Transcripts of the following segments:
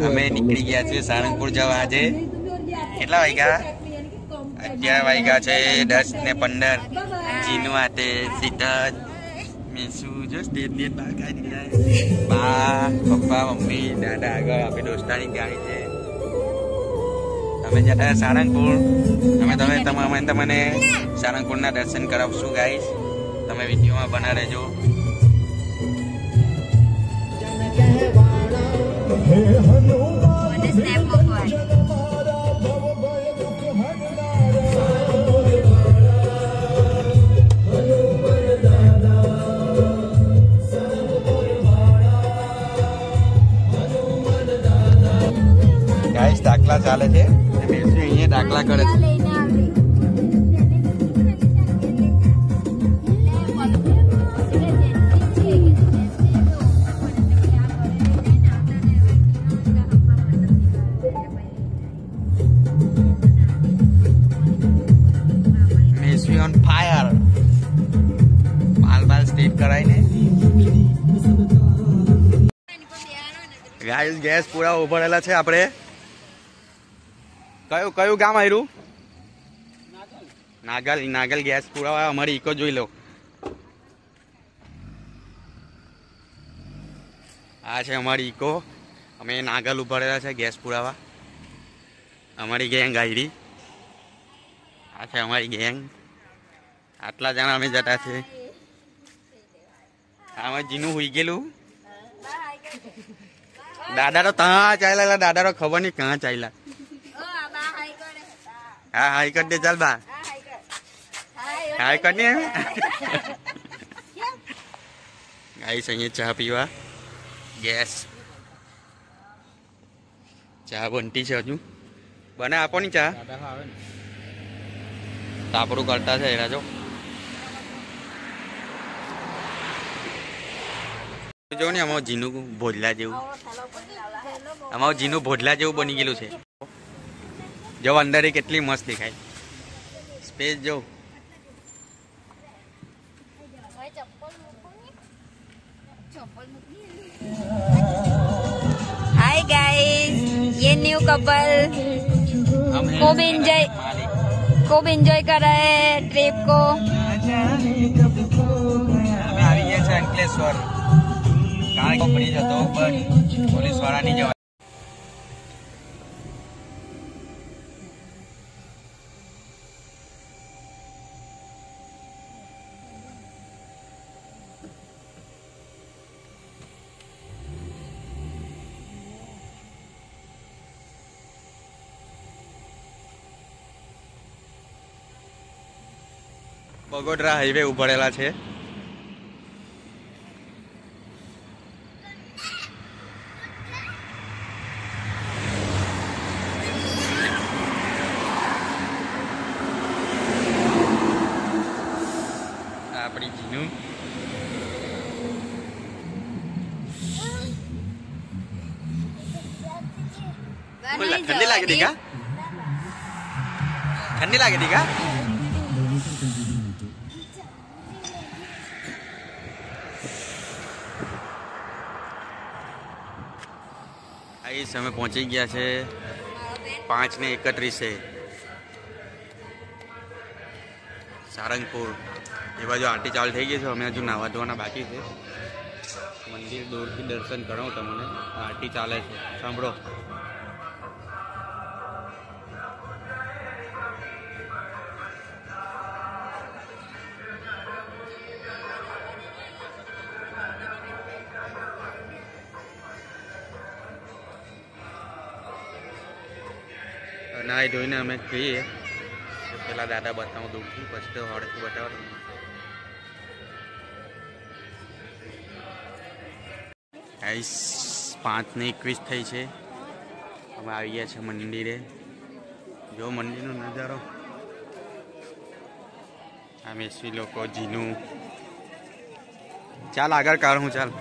અમે નીકળી ગયા છીએ સારંગપુર જવા. આજે કેટલા વાગ્યા? 11 વાગ્યા છે. 10:15. જીનું આતે સીધા મેસુ જો સ્ટેજ બહાર કાઢી દીધા. બા પપ્પા મમ્મી દાદા આગળ આપણી દોસ્તાની ગાડી છે. અમે જતા સારંગપુર. તમને સારંગપુરના દર્શન કરાવશું ગાઈસ. તમે વિડીયોમાં બના રહેજો. ગાઈસ દાખલા ચાલે છે. અહીંયા દાખલા કરે છે. on fire. બાલ સ્ટેટ કરાય ને ગાઈસ. ગેસ પૂરા ઉભરેલા છે. આપણે કયું ગામ આવ્યું? નાગલ ગેસ પૂરા. અમારી ઇકો જોઈ લો. આ છે અમારી ઇકો. અમે નાગલ ઉભરેલા છે ગેસ પુરાવા. અમારી ગેંગ આયરી. આ છે અમારી ગેંગ. આટલા જણા અમે જતા છે. આમાં જીનું હુઈ ગયેલું. દાદા તો ત્યાં ચાલ્યા. દાદા તો ખબર નહીં ક્યાં ચાલ્યા. હા હાઈ કર દે. ચાલ બા હાઈ કર ને. ગાઈસ અહીંયા ચા પીવા ગેસ. ચા બનતી છે હજુ. બને આપો ની ચા. તાપરું કરતા છે એના. જો ને અમારું જીનું ભોજલા જેવું. અમારું જીનું ભોજલા જેવું બની ગયેલું છે. જો અંદર કેટલી મસ્ત દેખાય. સ્પેસ જો. हाय गाइस, ये न्यू कपल खूब एंजॉय कर रहे हैं ट्रिप को. हमें આવી ગયા છે અંકલેશ્વર. કારણ કે પડી જતો પણ પોલીસ વાળા નહીં જવા. બગોદરા હાઈવે ઉભરેલા છે. આપણી જીનું ઠંડી લાગે દીકા. ઠંડી લાગે દીકા. અમે પહોંચી ગયા છે 5:31 સારંગપુર. એ બાજુ આરતી ચાલુ થઈ ગઈ છે. અમે હજુ નાવા ધોવાના બાકી છે. મંદિર દૂરથી દર્શન કરાવું તમને. આરતી ચાલે છે, સાંભળો. નાઈ ધોઈને અમે કહીએ પેલા દાદા બતાવું દૂરથી, પછી તો હળથી બતાવો. ગાઈસ 5:21 થઈ છે. અમે આવી ગયા છે મંદિરે. જો મંદિરનો નજારો. આ મેસવી લોકો જીનું. ચાલ આગળ કાઢું. ચાલ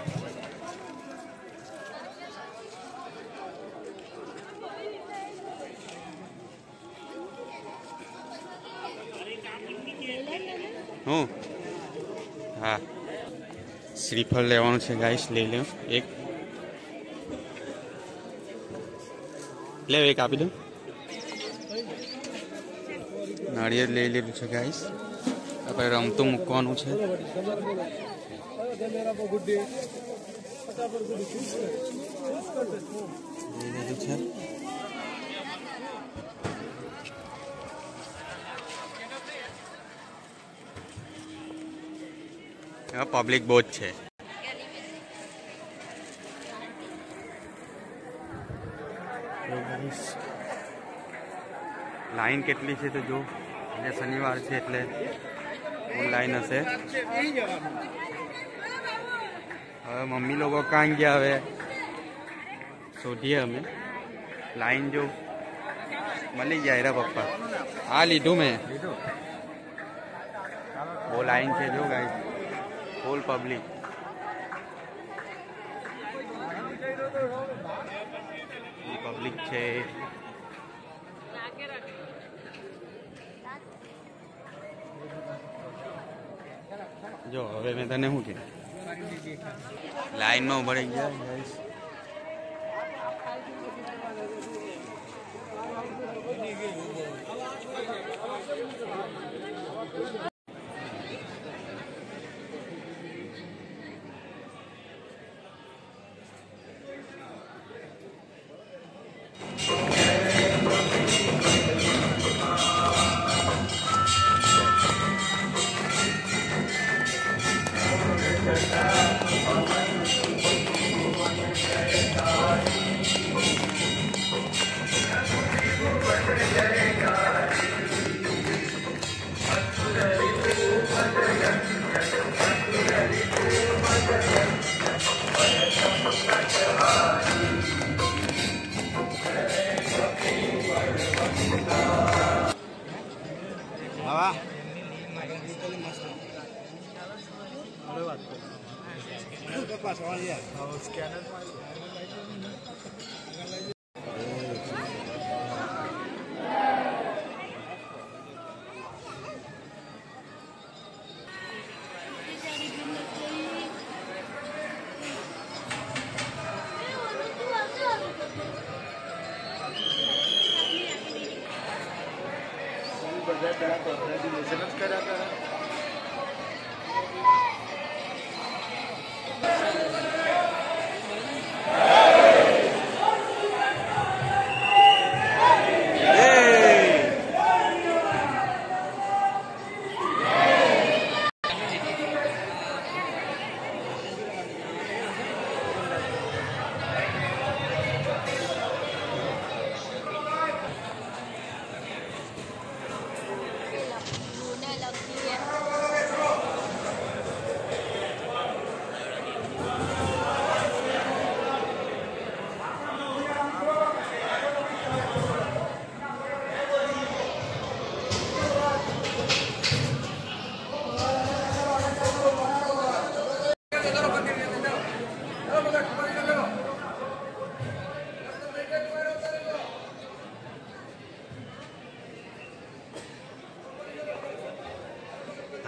હું હા શ્રીફળ લેવાનું છે ગાઈસ. લઈ લો એક. લે એક આપી દો. નાળિયેર લઈ લીધું છે ગાઈસ. આપણે રમતું મૂકવાનું છે. પબ્લિક બહુ જ છે. લાઈન કેટલી છે તો જો, એટલે શનિવાર છે એટલે ફૂલ લાઈન હશે. હવે મમ્મી લોકો કાં ગયા હવે શોધીએ અમે. લાઈન જો મળી જાય રે પપ્પા. આ લીધું મેં. બહુ લાઈન છે જો ગાઈસ, ફૂલ પબ્લિક. પબ્લિક છે. જો હવે મેં તને શું કીધું, લાઈનમાં ઉભા રહી ગયા ગાઈસ.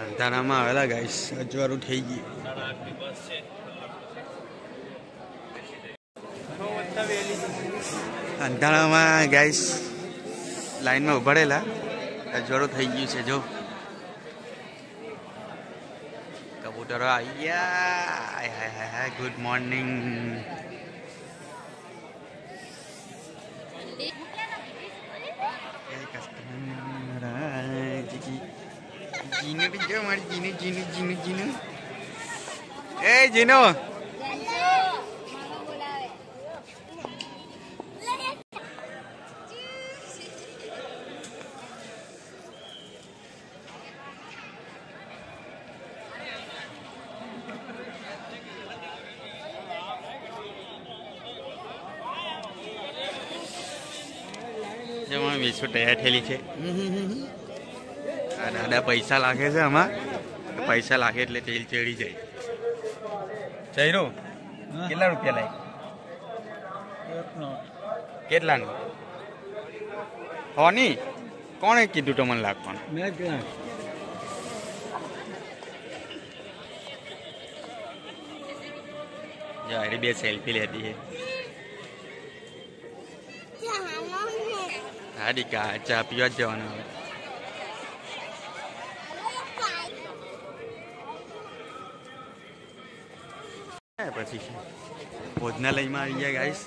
અંધારામાં આવેલા ગાઈસ, અજવાળું થઈ ગયું. અંધારામાં ગાઈસ લાઈનમાં ઉભા રહેલા, અજવાળું થઈ ગયું છે. જો કબૂતરો આવી ગયા. Good morning. જીનું જો મારી જીનું. એ જીનો જેમાં 20 તૈયાર થયેલી છે. દાદા પૈસા લાગે છે આમાં. પૈસા લાગે એટલે તેલ ચડી જાય. ચૈરો કેટલા રૂપિયા લાગે? કેટલાનું? હોની કોણે કીધું તમને લાગવાનું? જારી બે સેલ્ફી લેતી છે. હાડીકા ચા પીવા જ જવાનું હવે પછી ભોજનાલયમાં આવી ગયા ગાઈસ.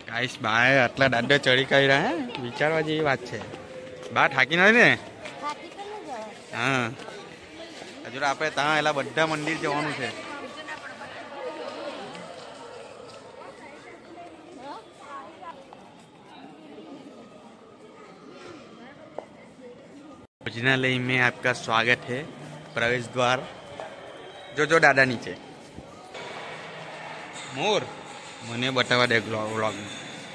ગાઈસ બાય આટલા દાંડો ચડી કઈ રહ્યા હે વિચારવા જેવી વાત છે. બા થાકી નથી ને? હા હજુ આપણે ત્યાં એલા બધા મંદિર જવાનું છે. भोजनालय में आपका स्वागत है. प्रवेश द्वार जो दादा नीचे मोर મને બતાવવા દે વ્લોગ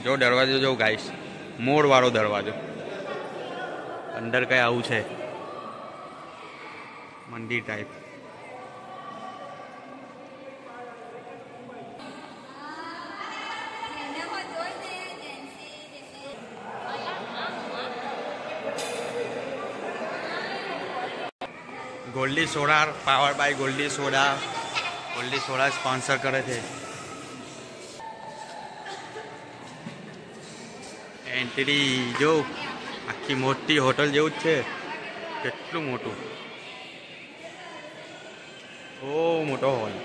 જો દરવાજો જો ગાઈસ મોર વાળો દરવાજો અંદર કઈ આવું છે મંદિર type. Goldie soda power by Goldie soda sponsor કરે છે. એન્ટ્રી જો આખી મોટી હોટલ જેવું જ છે. કેટલું મોટું બહુ મોટો હોલ.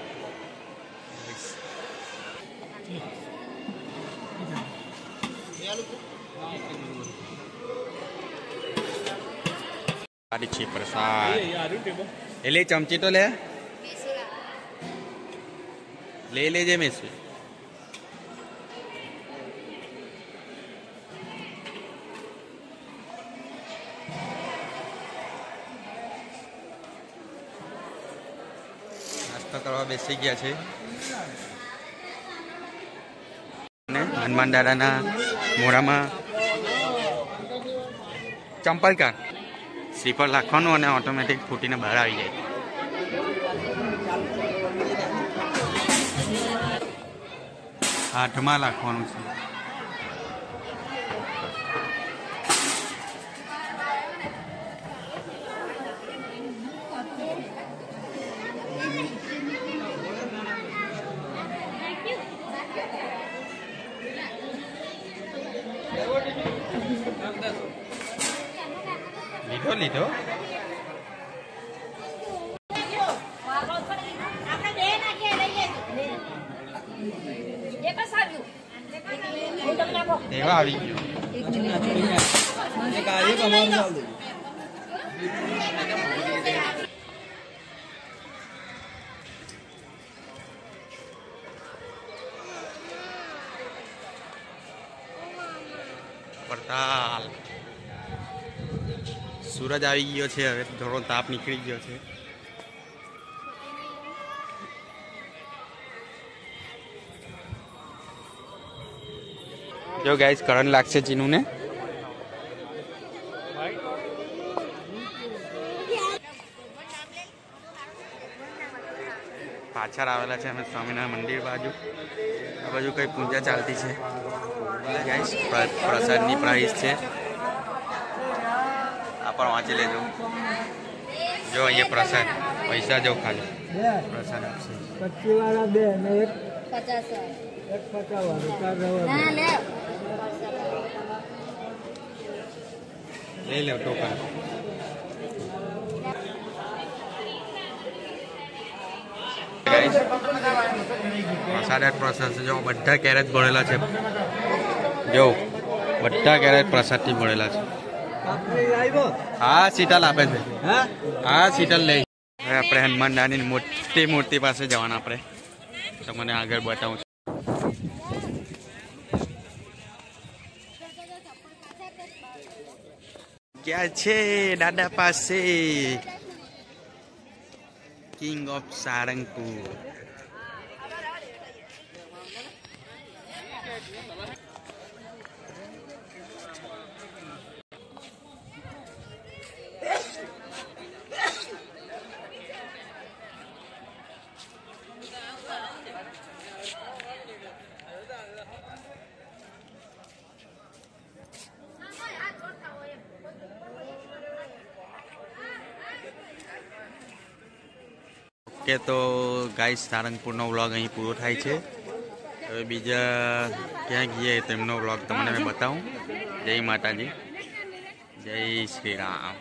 છે પ્રસાદ એટલે ચમચી તો લે લેજે મેસુ. નાસ્તો કરવા બેસી ગયા છે. હનુમાન દાદાના મોઢામાં ચંપલ કાર સ્લીપર રાખવાનું અને ઓટોમેટિક ફૂટીને બહાર આવી જાય. હાથમાં રાખવાનું છે. લીધો દેવા આવી ગયો. પડતાલ સૂરજ આવી ગયો છે. હવે થોડો તાપ નીકળી ગયો છે. જો ગાઈસ કરંટ લાગશે ચીનુને. પાછળ આવેલા છે અમે સ્વામિનારાયણ મંદિર બાજુ. આ બાજુ કઈ પૂજા ચાલતી છે. ગાઈસ પ્રસાદની પ્રાઇસ છે આ પણ વાંચી લેજો. જો અહીંયા પ્રસાદ પૈસા જો ખાલી પ્રસાદ આપશે. 25 વાળા 2 ને 1 50 વાળું લઈ લો ટોકન. પ્રસાદ જો બધા કેરેટ ભરેલા છે. જો બધા કેરેટ પ્રસાદથી ભરેલા છે. હા શીતલ આપે છે. હા શીતલ લઈ. હવે આપણે હનુમાન દાદાની મોટી મૂર્તિ પાસે જવાના. આપણે તમને આગળ બતાવું છું. ક્યાં છે દાદા પાસે કિંગ ઓફ સારંગપુર. ઓકે તો ગાઈસ સારંગપુરનો વ્લોગ અહીં પૂરો થાય છે. હવે બીજા ક્યાં ગઈએ તેમનો વ્લોગ તમને મેં બતાવું. જય માતાજી, જય શ્રી રામ.